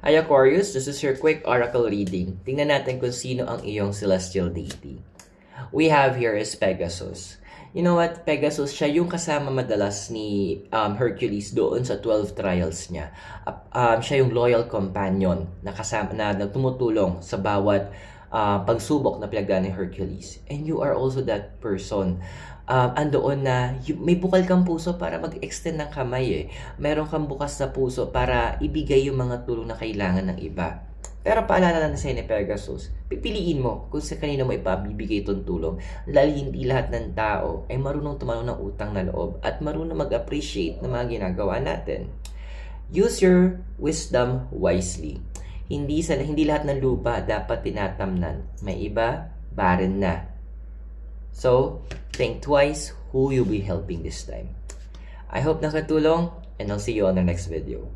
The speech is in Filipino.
Hi Aquarius, this is your quick oracle reading. Tingnan natin kung sino ang iyong celestial deity. We have here is Pegasus. You know what? Pegasus, siya yung kasama madalas ni Hercules doon sa 12 trials niya. Siya yung loyal companion na kasama na tumutulong sa bawat pagsubok na pinagdaan ni Hercules. And you are also that person. Andoon na may bukal kang puso para mag-extend ng kamay eh. Meron kang bukas na puso para ibigay yung mga tulong na kailangan ng iba. Pero paalala lang sa'yo ni Pegasus, pipiliin mo kung sa kanino mo ipabibigay itong tulong. Dahil hindi lahat ng tao ay marunong tumanaw ng utang na loob at marunong mag-appreciate ng mga ginagawa natin. Use your wisdom wisely. Hindi lahat ng lupa dapat tinatamnan. May iba, barren na. So, think twice who you'll be helping this time. I hope nakatulong and I'll see you on the next video.